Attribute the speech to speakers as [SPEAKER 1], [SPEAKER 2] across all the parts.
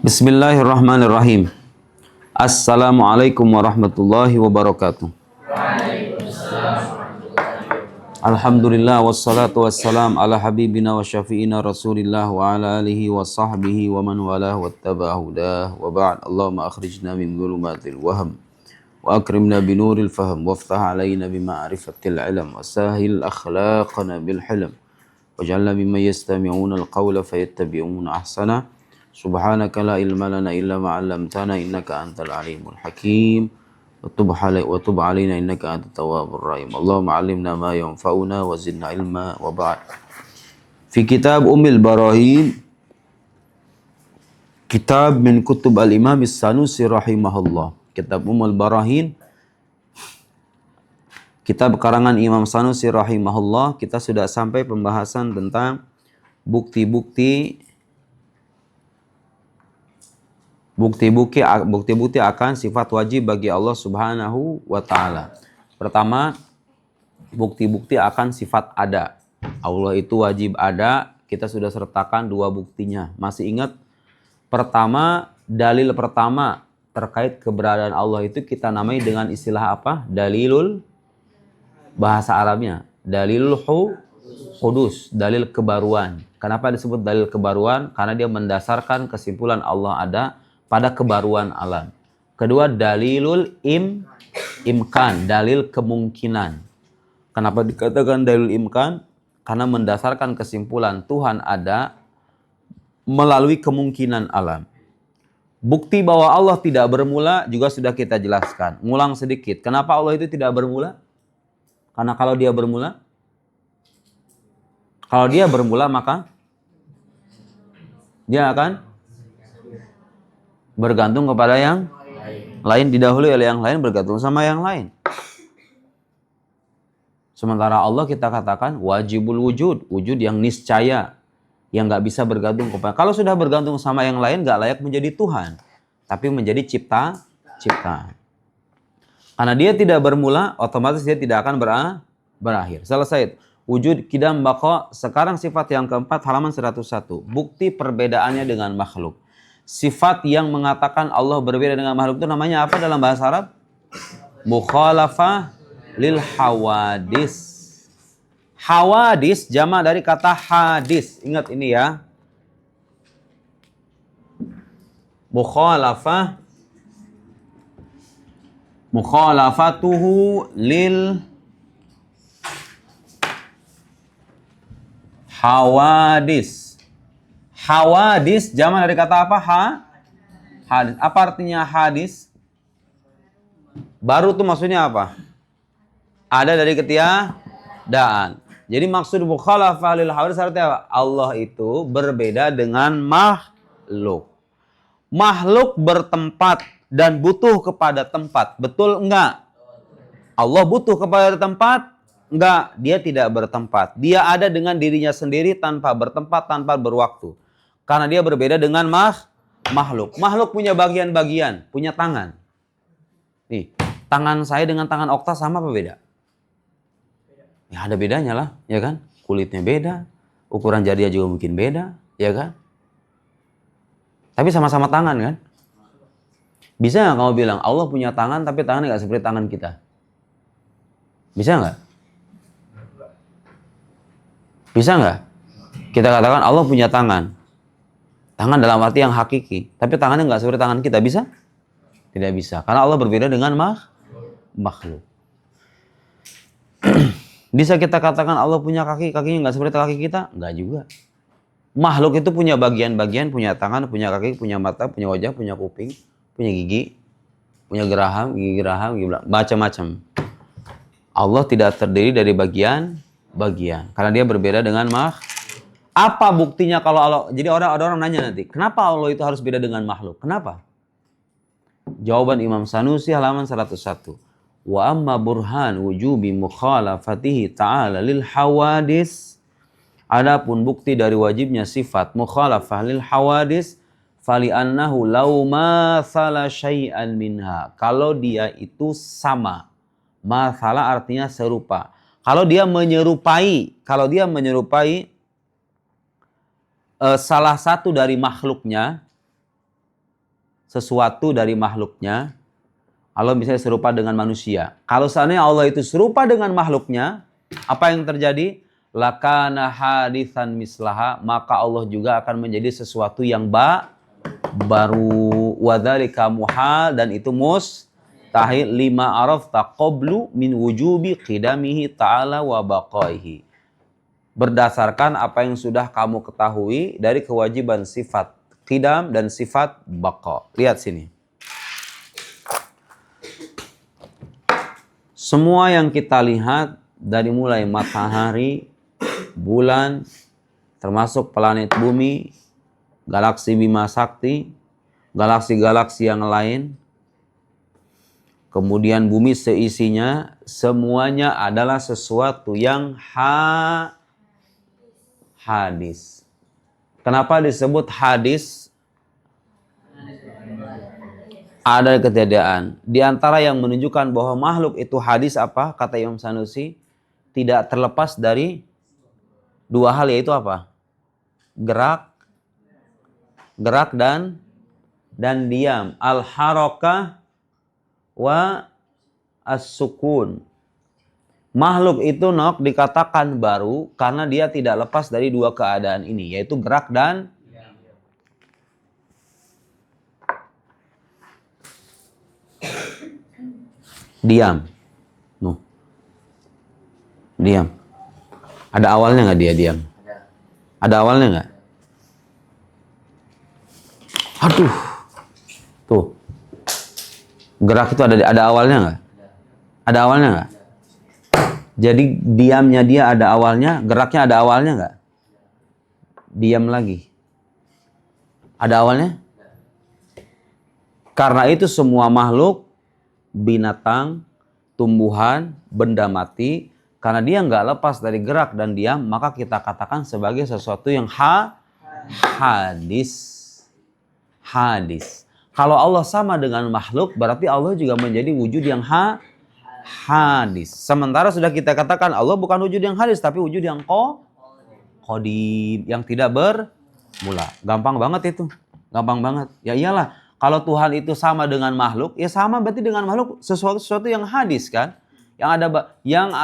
[SPEAKER 1] Bismillahirrahmanirrahim. Assalamualaikum warahmatullahi wabarakatuh. Alhamdulillah wassalatu wassalam ala habibina wa syafi'ina rasulillah wa ala alihi wa sahbihi wa man walah wattaba'a hudah wa ba'd. Allahumma akhrijna min dhulumatil waham wa akrimna binuril faham waftah alaina bima'rifatil ilm wa sahil akhlaqana bil hilm waj'alna mimman yastami'una al-qawla fayattabi'una ahsana. Subhanaka la ilma lana illa ma 'allamtana innaka antal alimul hakim wa tub 'alaina innaka antat tawwabur rahim. Allahumma 'allimna ma yanfa'una wa zidna ilma wa ba'd. Fi kitab Ummul Barahin, kitab min kutub al-Imam As-Sanusi rahimahullah. Kitab Ummul Barahin, kitab karangan Imam Sanusi rahimahullah. Kita sudah sampai pembahasan tentang bukti-bukti akan sifat wajib bagi Allah Subhanahu wa Ta'ala. Pertama, bukti-bukti akan sifat ada. Allah itu wajib ada. Kita sudah sertakan dua buktinya. Masih ingat? Pertama, dalil pertama terkait keberadaan Allah itu kita namai dengan istilah apa? Dalilul, bahasa Arabnya dalilul hudus, dalil kebaruan. Kenapa disebut dalil kebaruan? Karena dia mendasarkan kesimpulan Allah ada pada kebaruan alam. Kedua, dalilul imkan, dalil kemungkinan. Kenapa dikatakan dalil imkan? Karena mendasarkan kesimpulan Tuhan ada melalui kemungkinan alam. Bukti bahwa Allah tidak bermula juga sudah kita jelaskan. Ngulang sedikit. Kenapa Allah itu tidak bermula? Karena kalau dia bermula maka dia akan bergantung kepada yang lain, didahului oleh yang lain, bergantung sama yang lain. Sementara Allah kita katakan wajibul wujud, wujud yang niscaya, yang nggak bisa bergantung kepada. Kalau sudah bergantung sama yang lain, nggak layak menjadi Tuhan, tapi menjadi ciptaan. Karena dia tidak bermula, otomatis dia tidak akan berakhir. Selesai. Wujud, qidam, baqa. Sekarang sifat yang keempat, halaman 101. Bukti perbedaannya dengan makhluk. Sifat yang mengatakan Allah berbeda dengan makhluk itu namanya apa dalam bahasa Arab? Mukhalafah lil hawadis. Hawadis jama' dari kata hadis. Ingat ini ya. Mukhalafatuhu lil hawadis. Hawadis jama' dari kata apa? Hadis. Apa artinya hadis? Baru tuh maksudnya apa? Ada dari ketiadaan. Jadi maksud mukhalafah lil hawadis artinya apa? Allah itu berbeda dengan makhluk. Makhluk bertempat dan butuh kepada tempat. Betul enggak? Allah butuh kepada tempat? Enggak, dia tidak bertempat. Dia ada dengan dirinya sendiri tanpa bertempat, tanpa berwaktu. Karena dia berbeda dengan makhluk. Makhluk punya bagian-bagian, punya tangan. Nih, tangan saya dengan tangan Okta sama apa beda? Ya ada bedanya lah, ya kan? Kulitnya beda, ukuran jarinya juga mungkin beda, ya kan? Tapi sama-sama tangan kan? Bisa nggak kamu bilang Allah punya tangan tapi tangannya nggak seperti tangan kita? Bisa nggak? Bisa nggak? Kita katakan Allah punya tangan. Tangan dalam arti yang hakiki. Tapi tangannya nggak seperti tangan kita. Bisa? Tidak bisa. Karena Allah berbeda dengan makhluk. Bisa kita katakan Allah punya kaki. Kakinya nggak seperti kaki kita? Nggak juga. Makhluk itu punya bagian-bagian. Punya tangan, punya kaki, punya mata, punya wajah, punya kuping, punya gigi, punya gigi geraham, macam-macam. Allah tidak terdiri dari bagian. Karena dia berbeda dengan makhluk. Apa buktinya kalau Allah? Jadi orang nanya nanti, kenapa Allah itu harus beda dengan makhluk? Kenapa? Jawaban Imam Sanusi halaman 101. Wa amma burhan wujubi mukhalafatihi ta'ala lil hawadis. Adapun bukti dari wajibnya sifat mukhalafah lil hawadis fali annahu law mathala syai'an minha. Kalau dia itu sama. Mathala artinya serupa. Kalau dia menyerupai salah satu dari makhluknya, sesuatu dari makhluknya, Allah misalnya serupa dengan manusia. Kalau seandainya Allah itu serupa dengan makhluknya, apa yang terjadi? Lakana haditsan mislaha, maka Allah juga akan menjadi sesuatu yang baru. Wadzalika muhal, dan itu mustahil lima arafta qablu min wujubi qidamihi ta'ala wa baqaihi. Berdasarkan apa yang sudah kamu ketahui dari kewajiban sifat qidam dan sifat baqa. Lihat sini. Semua yang kita lihat dari mulai matahari, bulan, termasuk planet bumi, galaksi Bima Sakti, galaksi-galaksi yang lain, kemudian bumi seisinya, semuanya adalah sesuatu yang hadis. Kenapa disebut hadis? Ada ketiadaan. Di antara yang menunjukkan bahwa makhluk itu hadis apa? Kata Imam Sanusi, tidak terlepas dari dua hal, yaitu apa? Gerak dan diam. Al-harakah wa as-sukun. Makhluk itu dikatakan baru karena dia tidak lepas dari dua keadaan ini, yaitu gerak dan diam. Diam. Ada awalnya nggak dia diam? Ada awalnya nggak? Aduh, tuh. Gerak itu ada awalnya nggak? Ada awalnya nggak? Jadi diamnya dia ada awalnya, geraknya ada awalnya nggak? Diam lagi. Ada awalnya? Karena itu semua makhluk, binatang, tumbuhan, benda mati, karena dia nggak lepas dari gerak dan diam, maka kita katakan sebagai sesuatu yang hadis. Hadis. Kalau Allah sama dengan makhluk, berarti Allah juga menjadi wujud yang hadis. Sementara sudah kita katakan Allah bukan wujud yang hadis, tapi wujud yang qadim, yang tidak bermula. Gampang banget itu. Gampang banget. Ya iyalah. Kalau Tuhan itu sama dengan makhluk, ya sama berarti dengan makhluk sesuatu yang hadis kan? Yang ada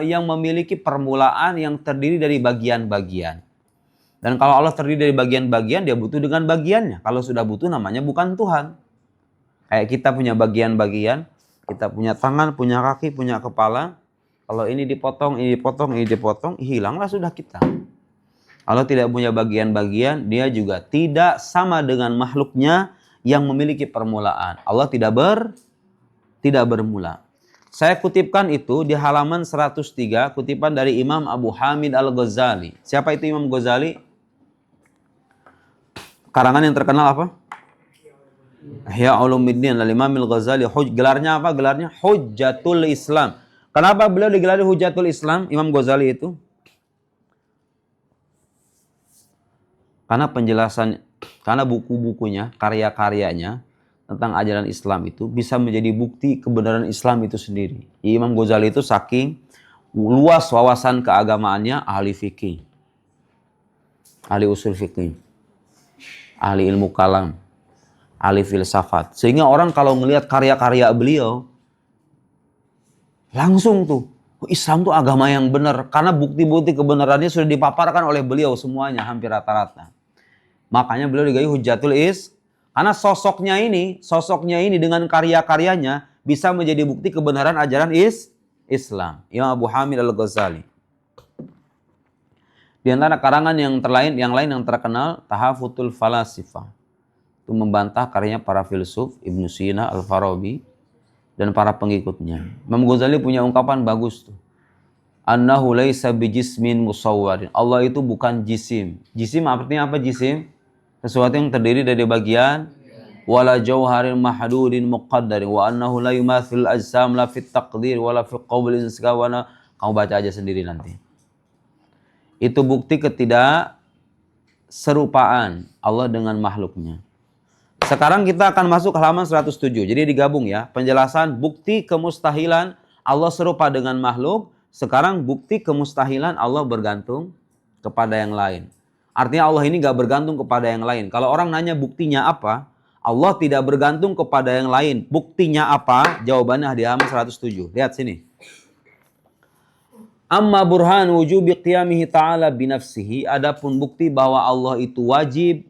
[SPEAKER 1] yang memiliki permulaan yang terdiri dari bagian-bagian. Dan kalau Allah terdiri dari bagian-bagian, dia butuh dengan bagiannya. Kalau sudah butuh namanya bukan Tuhan. Kayak kita punya bagian-bagian, kita punya tangan, punya kaki, punya kepala. Kalau ini dipotong, ini dipotong, hilanglah sudah kita. Allah tidak punya bagian-bagian, dia juga tidak sama dengan makhluknya yang memiliki permulaan. Allah tidak bermula. Saya kutipkan itu di halaman 103, kutipan dari Imam Abu Hamid Al-Ghazali. Siapa itu Imam Ghazali? Karangan yang terkenal apa? Ihya Ulumuddin al-Imam Al-Ghazali. Gelarnya apa? Gelarnya Hujjatul Islam. Kenapa beliau digelari Hujjatul Islam, Imam Ghazali itu? Karena buku-bukunya, karya-karyanya tentang ajaran Islam itu bisa menjadi bukti kebenaran Islam itu sendiri. Imam Ghazali itu saking luas wawasan keagamaannya, ahli fikih, ahli usul fikih, ahli ilmu kalam, ahli filsafat. Sehingga orang kalau melihat karya-karya beliau, langsung tuh, Islam tuh agama yang benar. Karena bukti-bukti kebenarannya sudah dipaparkan oleh beliau semuanya, hampir rata-rata. Makanya beliau digaji Hujjatul Islam. Karena sosoknya ini dengan karya-karyanya bisa menjadi bukti kebenaran ajaran Islam. Imam Abu Hamid Al-Ghazali. Di antara karangan yang lain yang terkenal, Tahafutul Falasifah. Itu membantah karyanya para filsuf, Ibnu Sina, Al-Farabi, dan para pengikutnya. Imam Ghazali punya ungkapan bagus tuh. Annahu laisa bijismin musawwarin. Allah itu bukan jisim. Jisim artinya apa jisim? Sesuatu yang terdiri dari bagian. Wala jauharin mahdudin muqaddarin. Wa annahu la yumathil ajsam la fit taqdir wala fi qawlin sekawana. Kamu baca aja sendiri nanti. Itu bukti ketidakserupaan Allah dengan makhluknya. Sekarang kita akan masuk halaman 107. Jadi digabung ya. Penjelasan bukti kemustahilan Allah serupa dengan makhluk. Sekarang bukti kemustahilan Allah bergantung kepada yang lain. Artinya Allah ini gak bergantung kepada yang lain. Kalau orang nanya buktinya apa? Allah tidak bergantung kepada yang lain. Buktinya apa? Jawabannya di halaman 107. Lihat sini. Amma burhan wujubi qiyamihi ta'ala binafsihi. Adapun bukti bahwa Allah itu wajib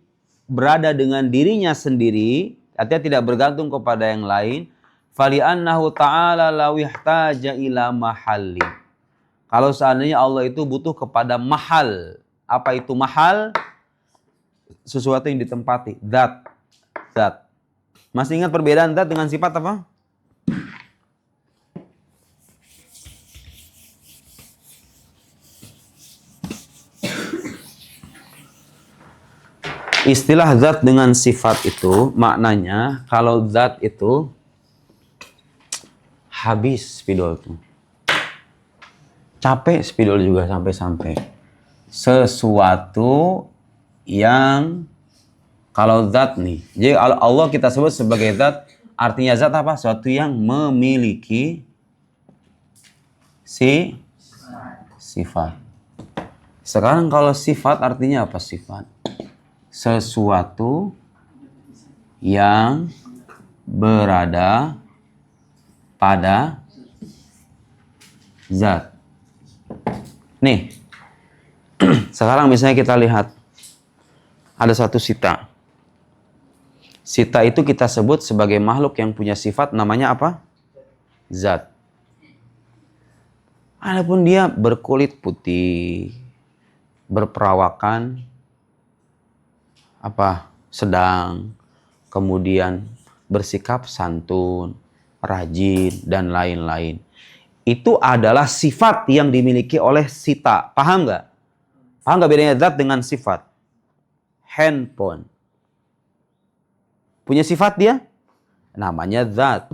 [SPEAKER 1] berada dengan dirinya sendiri. Artinya tidak bergantung kepada yang lain. Fali'annahu ta'ala lawihtaja ila mahalli. Kalau seandainya Allah itu butuh kepada mahal. Apa itu mahal? Sesuatu yang ditempati. Zat. Masih ingat perbedaan zat dengan sifat apa? Istilah zat dengan sifat itu maknanya kalau zat itu habis spidol tuh. Capek spidol juga sampai-sampai. Sesuatu yang kalau zat nih. Jadi Allah kita sebut sebagai zat, artinya zat apa? Sesuatu yang memiliki sifat. Sekarang kalau sifat artinya apa sifat? Sesuatu yang berada pada zat. Nih, sekarang misalnya kita lihat ada satu sita. Sita itu kita sebut sebagai makhluk yang punya sifat namanya apa? Zat. Adapun dia berkulit putih, berperawakan sedang, kemudian bersikap santun, rajin, dan lain-lain. Itu adalah sifat yang dimiliki oleh sita. Paham nggak? Paham nggak bedanya zat dengan sifat? Handphone. Punya sifat dia? Namanya zat.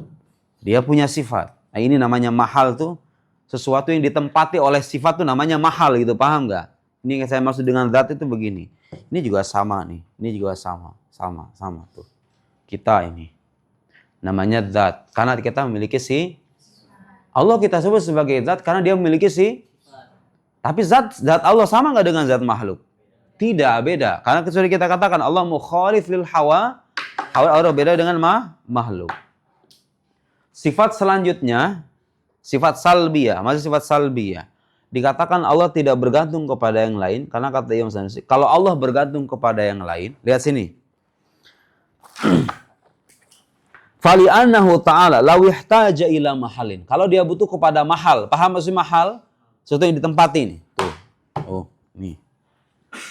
[SPEAKER 1] Dia punya sifat. Nah ini namanya mahal tuh. Sesuatu yang ditempati oleh sifat tuh namanya mahal gitu. Paham nggak? Ini yang saya maksud dengan zat itu begini. Ini juga sama nih. Ini juga sama. Sama tuh. Kita ini. Namanya zat. Karena kita memiliki Allah kita sebut sebagai zat karena dia memiliki tapi zat Allah sama nggak dengan zat makhluk? Tidak, beda. Karena kecuali kita katakan Allah mukhalif lil hawa Allah beda dengan makhluk. Sifat selanjutnya, sifat salbiyah, masih sifat salbiyah. Dikatakan Allah tidak bergantung kepada yang lain karena kata Imam Sanusi, kalau Allah bergantung kepada yang lain, lihat sini. Fali'annahu ta'ala lawihtaja ila mahalin. Kalau dia butuh kepada mahal, paham maksud mahal? Sesuatu yang ditempati nih. Tuh. Nih.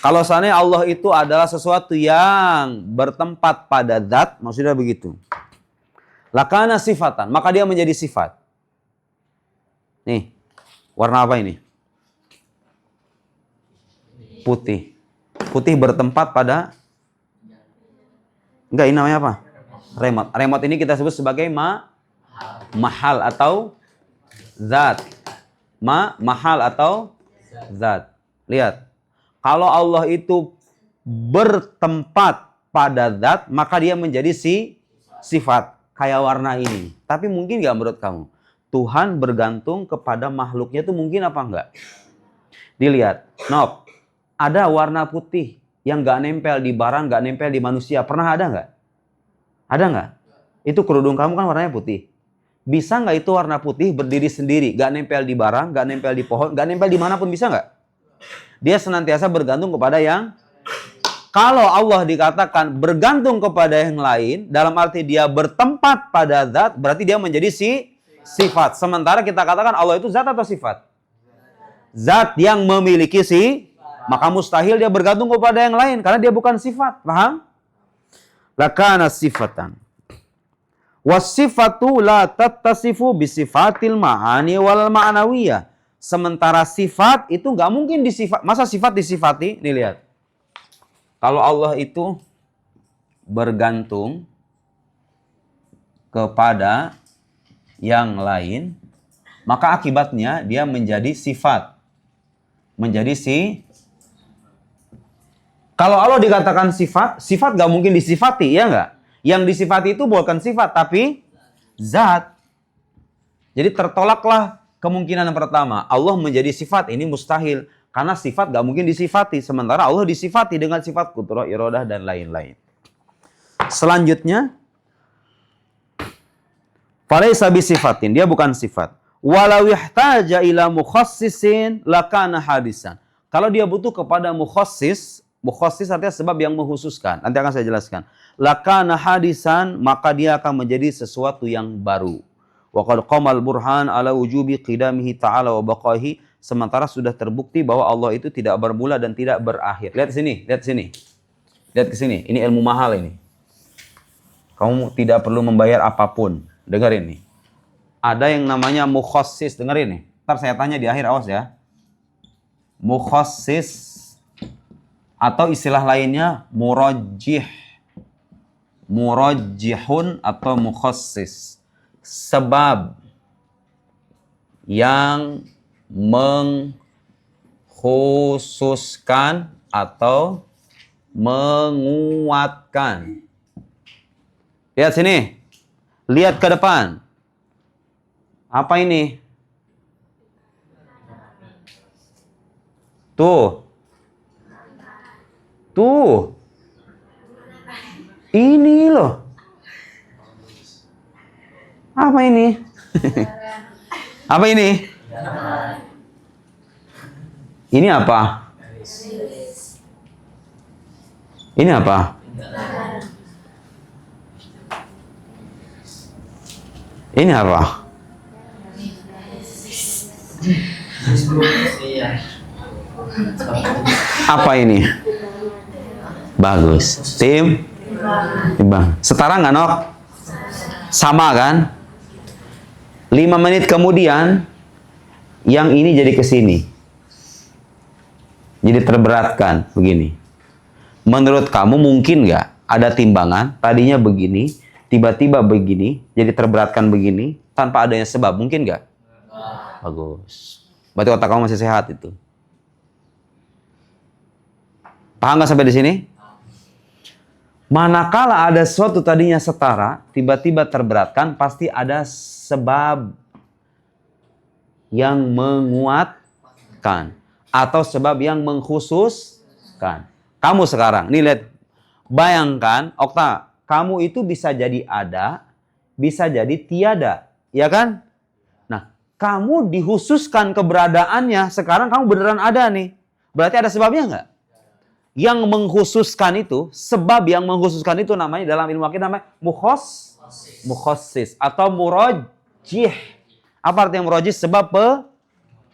[SPEAKER 1] Kalau seandainya Allah itu adalah sesuatu yang bertempat pada zat, maksudnya begitu. Lakana sifatan, maka dia menjadi sifat. Nih. Warna apa ini? Putih. Putih bertempat pada enggak, ini namanya apa? Remote. Remote ini kita sebut sebagai mahal atau zat. Mahal atau zat. Lihat. Kalau Allah itu bertempat pada zat, maka dia menjadi sifat. Kayak warna ini. Tapi mungkin nggak menurut kamu? Tuhan bergantung kepada makhluknya itu mungkin apa enggak? Dilihat. Ada warna putih yang nggak nempel di barang, nggak nempel di manusia. Pernah ada nggak? Ada nggak? Itu kerudung kamu kan warnanya putih. Bisa nggak itu warna putih berdiri sendiri? Nggak nempel di barang, nggak nempel di pohon, nggak nempel dimanapun, bisa nggak? Dia senantiasa bergantung kepada yang... Kalau Allah dikatakan bergantung kepada yang lain, dalam arti dia bertempat pada zat, berarti dia menjadi sifat. Sementara kita katakan Allah itu zat atau sifat? Zat yang memiliki maka mustahil dia bergantung kepada yang lain, karena dia bukan sifat. Paham? Lakana sifatan. Wasifatu la tattasifu bisifatil ma'ani wal ma'nawiyah. Sementara sifat itu nggak mungkin disifat. Masa sifat disifati? Nih lihat. Kalau Allah itu bergantung kepada yang lain, maka akibatnya dia menjadi sifat. Menjadi Kalau Allah dikatakan sifat gak mungkin disifati, ya nggak? Yang disifati itu bukan sifat, tapi zat. Jadi tertolaklah kemungkinan yang pertama. Allah menjadi sifat, ini mustahil. Karena sifat gak mungkin disifati. Sementara Allah disifati dengan sifat kudrah, iradah, dan lain-lain. Selanjutnya, falaisa bisifatin, dia bukan sifat. Walau yahtaja ila mukhassisin lakana hadisan. Kalau dia butuh kepada mukhassis artinya sebab yang mengkhususkan. Nanti akan saya jelaskan. Lakana hadisan, maka dia akan menjadi sesuatu yang baru. Wa qad qamal burhan ala wujubi qidamihi ta'ala wa baqaihi. Sementara sudah terbukti bahwa Allah itu tidak bermula dan tidak berakhir. Lihat sini, lihat sini. Lihat ke sini. Ini ilmu mahal ini. Kamu tidak perlu membayar apapun. Dengar ini. Ada yang namanya mukhassis. Dengar ini. Ntar saya tanya di akhir, awas ya. Mukhassis atau istilah lainnya murajjih. Murajjihun atau mukhassis. Sebab yang mengkhususkan atau menguatkan. Lihat sini. Lihat ke depan. Apa ini? Tuh. Tuh. Ini loh. Apa ini? Apa ini? Ini apa? Ini apa? Ini apa? Apa ini? Bagus. Timbang. Setara nggak, Nok? Sama kan? 5 menit kemudian yang ini jadi ke sini. Jadi terberatkan begini. Menurut kamu mungkin nggak ada timbangan tadinya begini, tiba-tiba begini, jadi terberatkan begini tanpa adanya sebab? Mungkin nggak? Bagus. Berarti otak kamu masih sehat itu. Paham nggak sampai di sini? Manakala ada sesuatu tadinya setara, tiba-tiba terberatkan, pasti ada sebab yang menguatkan atau sebab yang mengkhususkan. Kamu sekarang, nih lihat, bayangkan, Okta, kamu itu bisa jadi ada, bisa jadi tiada, ya kan? Nah, kamu dikhususkan keberadaannya, sekarang kamu beneran ada nih. Berarti ada sebabnya nggak? Yang mengkhususkan itu, sebab yang mengkhususkan itu namanya dalam ilmu akidah namanya mukhassis atau murajjih. Apa artinya murajjih? Sebab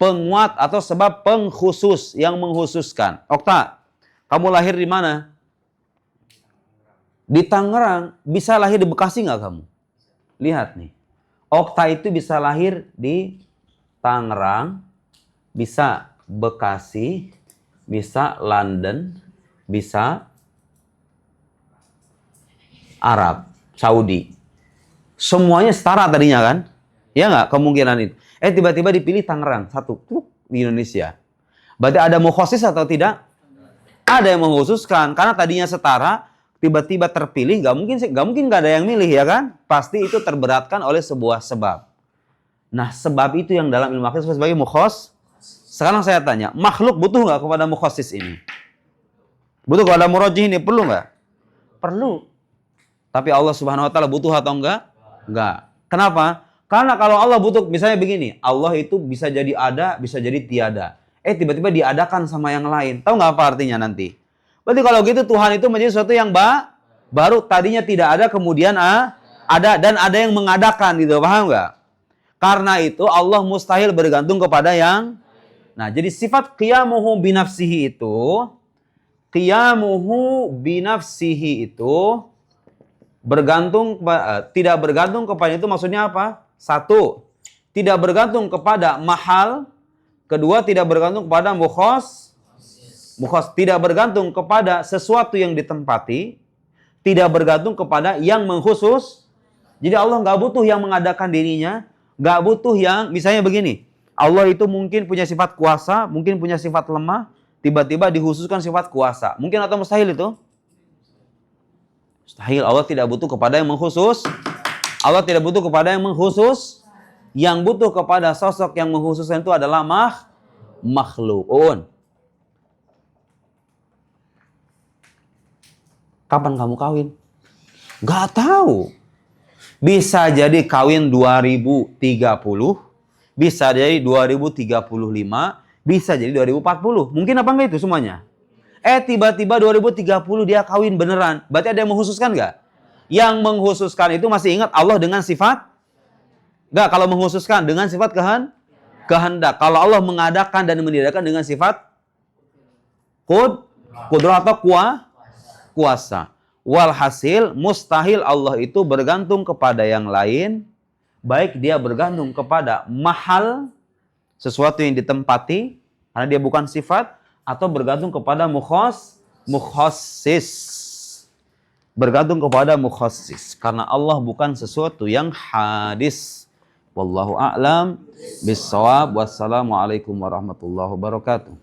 [SPEAKER 1] penguat atau sebab pengkhusus yang mengkhususkan. Okta, kamu lahir di mana? Di Tangerang. Bisa lahir di Bekasi nggak kamu? Lihat nih. Okta itu bisa lahir di Tangerang, bisa Bekasi, bisa London, bisa Arab, Saudi. Semuanya setara tadinya kan? Ya nggak kemungkinan itu. Tiba-tiba dipilih Tangerang, satu di Indonesia. Berarti ada mukhassis atau tidak? Ada yang mengkhususkan. Karena tadinya setara, tiba-tiba terpilih, nggak mungkin nggak ada yang milih ya kan? Pasti itu terberatkan oleh sebuah sebab. Nah sebab itu yang dalam ilmu akidah sebagai mukhassis. Sekarang saya tanya, makhluk butuh nggak kepada mukhassis ini? Butuh kepada murajjih ini? Perlu nggak? Perlu. Tapi Allah Subhanahu Wa Taala butuh atau enggak? Enggak. Kenapa? Karena kalau Allah butuh, misalnya begini, Allah itu bisa jadi ada, bisa jadi tiada. Tiba-tiba diadakan sama yang lain. Tahu nggak apa artinya nanti? Berarti kalau gitu Tuhan itu menjadi sesuatu yang baru. Tadinya tidak ada, kemudian ada, dan ada yang mengadakan gitu. Paham nggak? Karena itu Allah mustahil bergantung kepada yang. Nah, jadi sifat qiyamuhu binafsihi itu bergantung, tidak bergantung kepada itu maksudnya apa? Satu, tidak bergantung kepada mahal. Kedua, tidak bergantung kepada mukhas, tidak bergantung kepada sesuatu yang ditempati. Tidak bergantung kepada yang mengkhusus. Jadi Allah nggak butuh yang mengadakan dirinya. Nggak butuh yang, misalnya begini. Allah itu mungkin punya sifat kuasa, mungkin punya sifat lemah, tiba-tiba dikhususkan sifat kuasa. Mungkin atau mustahil itu? Mustahil. Allah tidak butuh kepada yang mengkhusus. Allah tidak butuh kepada yang mengkhusus. Yang butuh kepada sosok yang mengkhususkan itu adalah makhlukun. Kapan kamu kawin? Nggak tahu. Bisa jadi kawin 2030, bisa jadi 2035, bisa jadi 2040. Mungkin apa enggak itu semuanya? Tiba-tiba 2030 dia kawin beneran. Berarti ada yang menghususkan nggak? Yang menghususkan itu masih ingat Allah dengan sifat? Nggak, kalau menghususkan dengan sifat kehendak. Kalau Allah mengadakan dan meniadakan dengan sifat kudrah atau kuasa. Walhasil mustahil Allah itu bergantung kepada yang lain, baik dia bergantung kepada mahal, sesuatu yang ditempati karena dia bukan sifat, atau bergantung kepada mukhassis. Bergantung kepada mukhassis karena Allah bukan sesuatu yang hadis. Wallahu a'lam bissawab. Wassalamualaikum warahmatullahi wabarakatuh.